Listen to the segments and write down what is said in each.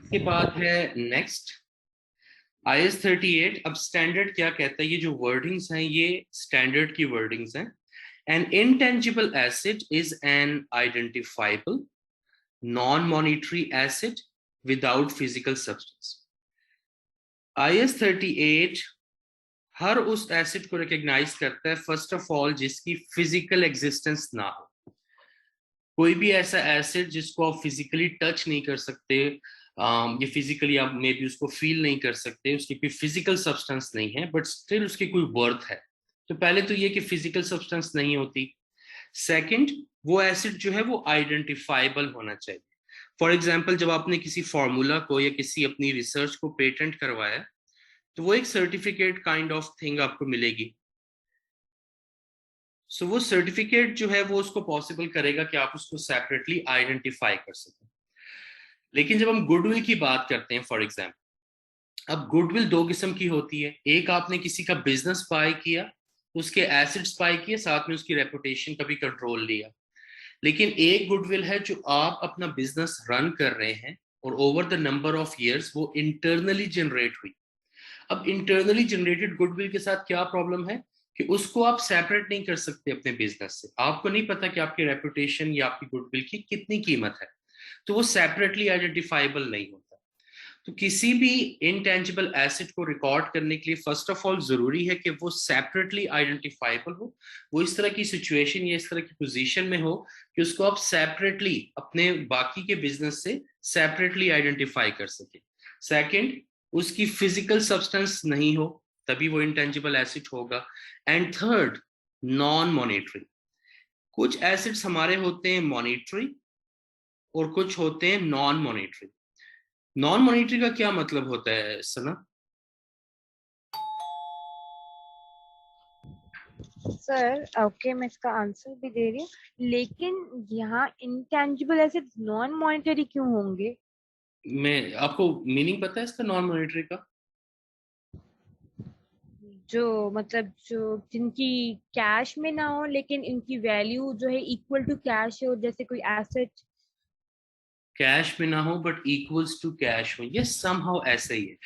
के बाद है नेक्स्ट IS-38। अब स्टैंडर्ड क्या कहता है, ये जो वर्डिंग्स हैं ये स्टैंडर्ड की वर्डिंग्स हैं। An intangible asset is an identifiable non-monetary asset without physical substance। IS-38 हर उस एसेट को रिकॉग्नाइज करता है फर्स्ट ऑफ ऑल जिसकी फिजिकल एग्जिस्टेंस ना हो। कोई भी ऐसा एसेट जिसको आप फिजिकली टच नहीं कर सकते, ये फिजिकली आप मे बी उसको फील नहीं कर सकते, उसकी कोई फिजिकल सब्सटेंस नहीं है बट स्टिल उसकी कोई वर्थ है। तो पहले तो ये कि फिजिकल सब्सटेंस नहीं होती। सेकंड, वो एसिड जो है वो आइडेंटिफाइबल होना चाहिए। फॉर एग्जाम्पल, जब आपने किसी फॉर्मूला को या किसी अपनी रिसर्च को पेटेंट करवाया तो वो एक सर्टिफिकेट काइंड ऑफ थिंग आपको मिलेगी। सो वो सर्टिफिकेट जो है वो उसको पॉसिबल करेगा कि आप उसको सेपरेटली आइडेंटिफाई कर सकें। लेकिन जब हम गुडविल की बात करते हैं फॉर एग्जाम्पल, अब गुडविल दो किस्म की होती है। एक, आपने किसी का बिजनेस बाय किया, उसके एसेट्स बाय किए, साथ में उसकी रेपुटेशन का भी कंट्रोल लिया। लेकिन एक गुडविल है जो आप अपना बिजनेस रन कर रहे हैं और over the number of years वो इंटरनली जनरेट हुई। अब इंटरनली जनरेटेड गुडविल के साथ क्या प्रॉब्लम है कि उसको आप सेपरेट नहीं कर सकते अपने बिजनेस से। आपको नहीं पता कि आपकी रेपुटेशन या आपकी गुडविल की कितनी कीमत है, तो वो सेपरेटली आइडेंटिफाइबल नहीं होता। तो किसी भी इंटेंजिबल एसेट को रिकॉर्ड करने के लिए फर्स्ट ऑफ ऑल जरूरी है कि वो सेपरेटली आइडेंटिफाइबल हो। वो इस तरह की सिचुएशन या इस तरह की पोजीशन में हो कि उसको आप सेपरेटली अपने बाकी के बिजनेस से सेपरेटली आइडेंटिफाई कर सके। सेकंड, उसकी फिजिकल सब्सटेंस नहीं हो, तभी वो इंटेंजिबल एसेट होगा। And third, non monetary. कुछ एसेट्स हमारे होते हैं मॉनेटरी और कुछ होते हैं नॉन मॉनेटरी। नॉन मॉनेटरी का क्या मतलब होता है सना? सर ओके, मैं इसका आंसर भी दे रही हूँ, लेकिन यहाँ इंटेंजिबल एसेट्स नॉन मॉनेटरी क्यों होंगे? मैं आपको मीनिंग पता है इसका नॉन मॉनेटरी का? जो मतलब जो जिनकी कैश में ना हो लेकिन इनकी वैल्यू जो है इक्वल टू कैश हो, जैसे कोई एसेट। कैश में ना हो बट इक्वल्स टू कैश हो, ये समहाउ ऐसा ही है।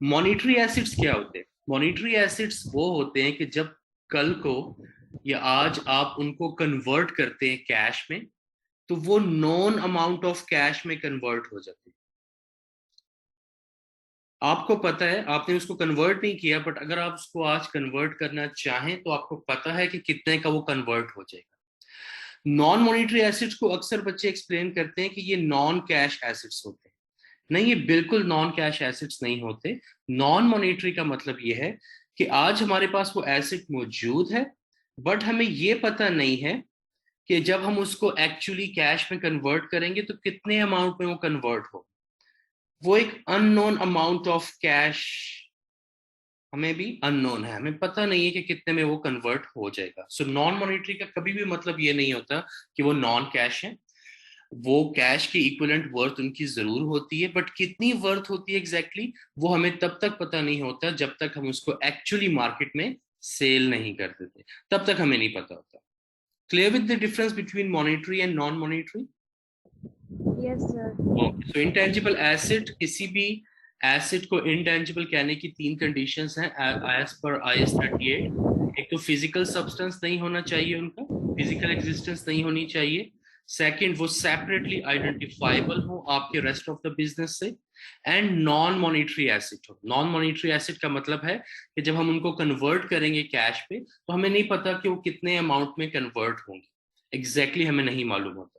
मॉनेटरी एसिड्स क्या होते हैं? मॉनेटरी एसिड्स वो होते हैं कि जब कल को या आज आप उनको कन्वर्ट करते हैं कैश में, तो वो नॉन अमाउंट ऑफ कैश में कन्वर्ट हो जाते हैं। आपको पता है आपने उसको कन्वर्ट नहीं किया, बट अगर आप उसको आज कन्वर्ट करना चाहें तो आपको पता है कि कितने का वो कन्वर्ट हो जाएगा। नॉन मॉनेटरी एसिड्स को अक्सर बच्चे एक्सप्लेन करते हैं कि ये नॉन कैश एसिड्स होते हैं। नहीं, ये बिल्कुल नॉन कैश एसिड्स नहीं होते। नॉन मॉनेटरी का मतलब ये है कि आज हमारे पास वो एसिड मौजूद है बट हमें ये पता नहीं है कि जब हम उसको एक्चुअली कैश में कन्वर्ट करेंगे तो कितने अमाउंट में वो कन्वर्ट हो। वो एक अननोन अमाउंट ऑफ कैश हमें भी अननोन है, हमें पता नहीं है कि कितने में वो कन्वर्ट हो जाएगा। सो नॉन मॉनेटरी का कभी भी मतलब ये नहीं होता कि वो नॉन कैश है। वो कैश की इक्विवेलेंट वर्थ उनकी जरूर होती है, बट कितनी वर्थ होती है एग्जैक्टली वो हमें तब तक पता नहीं होता जब तक हम उसको एक्चुअली मार्केट में सेल नहीं कर देते, तब तक हमें नहीं पता होता। Clear with the difference between monetary and non monetary? Yes sir. Okay, so intangible acid, किसी भी एसिड को इंटेंजिबल कहने की तीन कंडीशंस हैं एज पर IS-38। एक तो फिजिकल सब्सटेंस नहीं होना चाहिए, उनका फिजिकल एग्जिस्टेंस नहीं होनी चाहिए। सेकंड, वो सेपरेटली आइडेंटिफाइबल हो आपके रेस्ट ऑफ द बिजनेस से। एंड नॉन मॉनेटरी एसिड हो। नॉन मॉनेटरी एसिड का मतलब है कि जब हम उनको कन्वर्ट करेंगे कैश पे तो हमें नहीं पता कि वो कितने अमाउंट में कन्वर्ट होंगे, एग्जैक्टली हमें नहीं मालूम होता।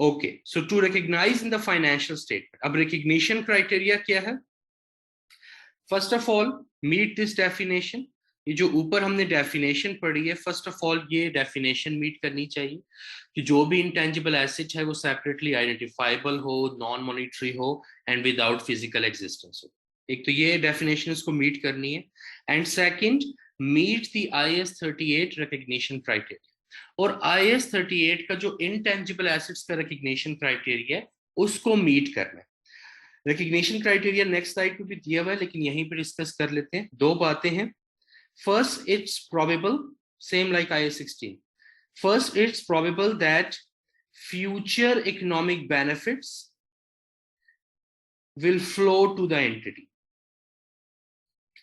Okay, so to recognize in the financial statement, अब recognition criteria क्या है? First of all, meet this definition। ये जो ऊपर हमने डेफिनेशन पढ़ी है, फर्स्ट ऑफ ऑल ये डेफिनेशन मीट करनी चाहिए कि जो भी इंटेंजिबल एसेट है वो सेपरेटली आइडेंटिफाइबल हो, नॉन मॉनिटरी हो एंड विदाउट फिजिकल एग्जिस्टेंस हो। एक तो ये डेफिनेशन इसको मीट करनी है। And second, meet the IS-38 recognition criteria. और IS-38 का जो इंटेंजिबल एसेट्स का रिकग्निशन क्राइटेरिया है उसको मीट करना है। रिकग्निशन क्राइटेरिया नेक्स्ट स्लाइड पे भी दिया हुआ है, लेकिन यहीं पर डिस्कस कर लेते हैं। दो बातें हैं। First, it's probable, same like IS-16। First, it's probable that future economic benefits will flow to the entity.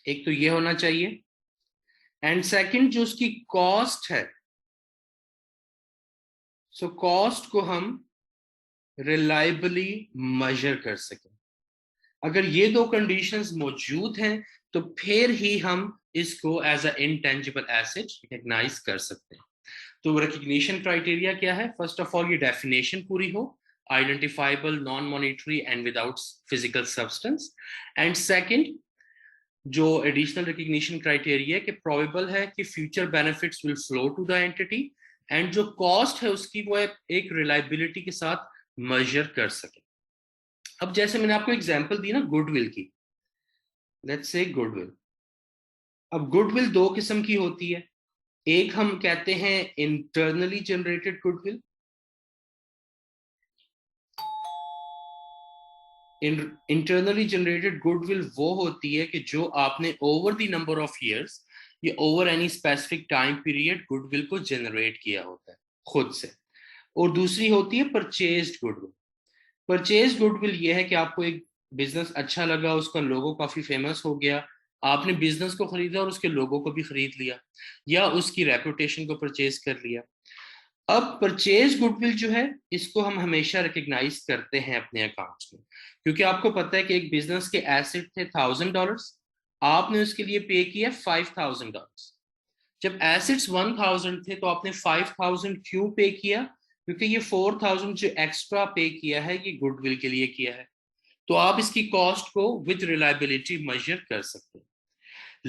एक तो ये होना चाहिए, एंड सेकंड जो उसकी कॉस्ट है, सो कॉस्ट को हम रिलायबली मेजर कर सकें। अगर ये दो कंडीशंस मौजूद हैं तो फिर ही हम इसको as a intangible asset recognise कर सकते हैं। तो रिकॉग्निशन क्राइटेरिया क्या है? फर्स्ट ऑफ ऑल ये डेफिनेशन पूरी हो, identifiable, non monetary and without physical substance. And second जो एडिशनल रिकॉग्निशन क्राइटेरिया कि प्रोबेबल है कि future benefits will flow to the entity, and जो कॉस्ट है उसकी वो एक रिलायबिलिटी के साथ मेजर कर सके। अब जैसे मैंने आपको एग्जांपल दी ना गुडविल की, लेट्स से गुडविल। अब गुडविल दो किस्म की होती है, एक हम कहते हैं internally generated goodwill. Internally generated goodwill वो होती है कि जो आपने over the number of years या over any specific time period goodwill को जनरेट किया होता है खुद से। और दूसरी होती है परचेज्ड गुडविल। परचेज गुडविल ये है कि आपको एक बिजनेस अच्छा लगा, उसका लोगो काफी फेमस हो गया, आपने बिजनेस को खरीदा और उसके लोगो को भी खरीद लिया या उसकी रेपुटेशन को परचेज कर लिया। अब परचेज गुडविल जो है इसको हम हमेशा रिकॉग्नाइज करते हैं अपने अकाउंट्स में, क्योंकि आपको पता है कि एक बिजनेस के एसेट थे $1000, आपने उसके लिए पे किया $5000। जब एसेट्स 1000 थे तो आपने 5000 क्यों पे किया? क्योंकि ये 4000 जो एक्स्ट्रा पे किया है ये गुडविल के लिए किया है। तो आप इसकी कॉस्ट को विद रिलायबिलिटी मेजर कर सकते हैं।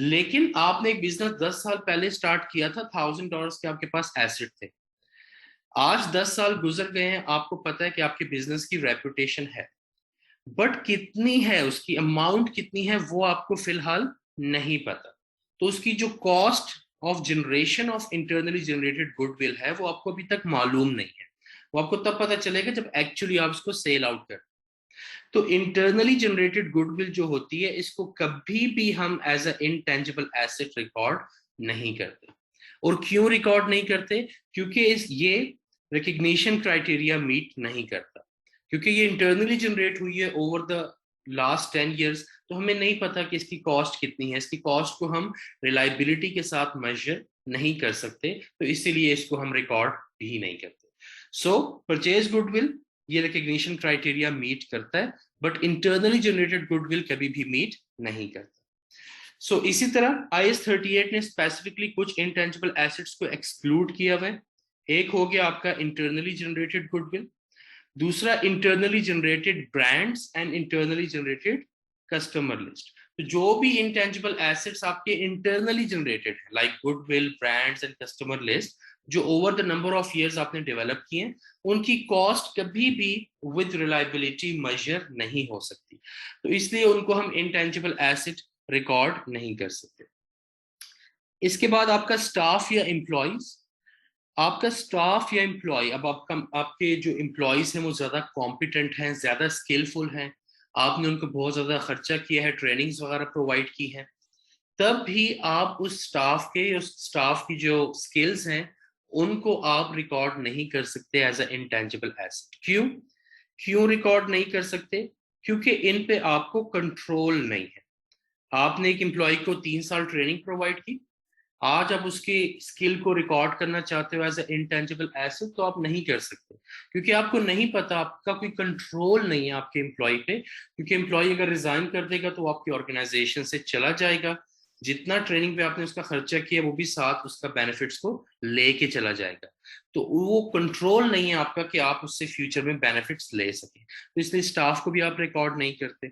लेकिन आपने एक बिजनेस 10 साल पहले स्टार्ट किया था, $1000 के आपके पास एसेट थे, आज 10 साल गुजर गए हैं, आपको पता है कि आपके बिजनेस की रेपुटेशन है, बट कितनी है, उसकी अमाउंट कितनी है वो आपको फिलहाल नहीं पता। तो उसकी जो cost of generation of internally generated goodwill है वो आपको अभी तक मालूम नहीं है, वो आपको तब पता चलेगा जब एक्चुअली आप इसको सेल आउट करें। तो इंटरनली जनरेटेड गुडविल जो होती है इसको कभी भी हम as a intangible asset record नहीं करते। और क्यों रिकॉर्ड नहीं करते? क्योंकि ये रिकग्निशन क्राइटेरिया मीट नहीं करता, क्योंकि ये इंटरनली जनरेट हुई है ओवर द लास्ट 10 years, तो हमें नहीं पता कि इसकी कॉस्ट कितनी है, इसकी कॉस्ट को हम रिलायबिलिटी के साथ मेजर नहीं कर सकते, तो इसीलिए इसको हम रिकॉर्ड भी नहीं करते। सो परचेज गुडविल ये रिकग्निशन क्राइटेरिया मीट करता है, बट इंटरनली जनरेटेड गुडविल कभी भी मीट नहीं करता। सो इसी तरह IAS 38 ने स्पेसिफिकली कुछ इंटेंजिबल एसेट्स को एक्सक्लूड किया हुआ है। एक हो गया आपका इंटरनली जनरेटेड गुडविल, दूसरा internally generated brands and internally generated customer list. तो जो भी इंटेंजिबल एसेट्स आपके इंटरनली जनरेटेड है like goodwill, brands and customer list, जो over the number of years आपने डेवलप किए हैं, उनकी कॉस्ट कभी भी विद रिलायबिलिटी मेजर नहीं हो सकती, तो इसलिए उनको हम इंटेंजिबल एसेट रिकॉर्ड नहीं कर सकते। इसके बाद आपका स्टाफ या एम्प्लॉइज। आपका स्टाफ या एम्प्लॉय, अब आपके जो एम्प्लॉयज हैं वो ज्यादा कॉम्पिटेंट हैं, ज्यादा स्किलफुल हैं, आपने उनको बहुत ज्यादा खर्चा किया है, ट्रेनिंग्स वगैरह प्रोवाइड की है, तब भी आप उस स्टाफ की जो स्किल्स हैं उनको आप रिकॉर्ड नहीं कर सकते एज अ इंटेंजिबल एसेट। क्यों रिकॉर्ड नहीं कर सकते? क्योंकि इन पे आपको कंट्रोल नहीं है। आपने एक एम्प्लॉय को 3 साल ट्रेनिंग प्रोवाइड की, आज आप उसकी स्किल को रिकॉर्ड करना चाहते हो एज ए इंटेंजिबल एसेट तो आप नहीं कर सकते, क्योंकि आपको नहीं पता, आपका कोई कंट्रोल नहीं है आपके एम्प्लॉय पे, क्योंकि एम्प्लॉय अगर रिजाइन कर देगा तो आपकी ऑर्गेनाइजेशन से चला जाएगा, जितना ट्रेनिंग पे आपने उसका खर्चा किया वो भी साथ उसका बेनिफिट्स को लेके चला जाएगा, तो वो कंट्रोल नहीं है आपका कि आप उससे फ्यूचर में बेनिफिट्स ले सकें, तो इसलिए स्टाफ को भी आप रिकॉर्ड नहीं करते।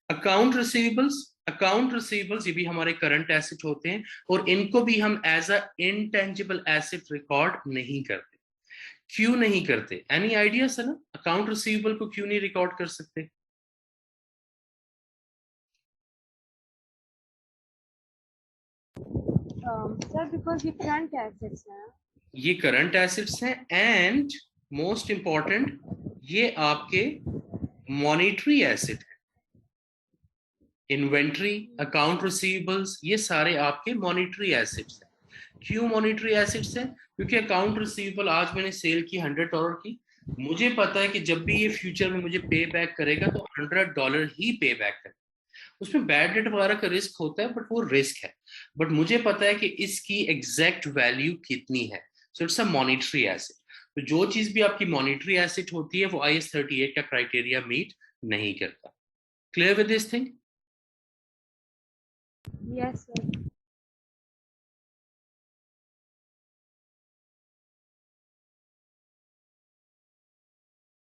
अकाउंट रिसीवेबल्स ये भी हमारे करंट एसेट होते हैं और इनको भी हम as a intangible asset record नहीं करते। क्यों नहीं करते? Any idea sir? Account receivable को क्यों नहीं रिकॉर्ड कर सकते? सर बिकॉज ये करंट एसेट्स हैं। ये करंट एसेट्स हैं एंड मोस्ट इंपॉर्टेंट ये आपके मॉनिटरी एसेट है। इन्वेंट्री, अकाउंट रिसीवेबल्स ये सारे आपके मॉनिटरी एसेट्स हैं। क्यों मॉनिटरी एसेट्स हैं? क्योंकि अकाउंट रिसीवेबल आज मैंने सेल की $100 की, मुझे पता है कि जब भी ये फ्यूचर में मुझे पे बैक करेगा तो $100 ही पे बैक करेगा। उसमें बैड डेट वगैरह का रिस्क होता है, बट वो रिस्क है। बट मुझे पता है कि इसकी एग्जैक्ट वैल्यू कितनी है। So it's a monetary asset. तो जो चीज भी आपकी मॉनिटरी एसेट होती है वो IS 38 का क्राइटेरिया मीट नहीं करता। Clear with this thing? Yes, sir.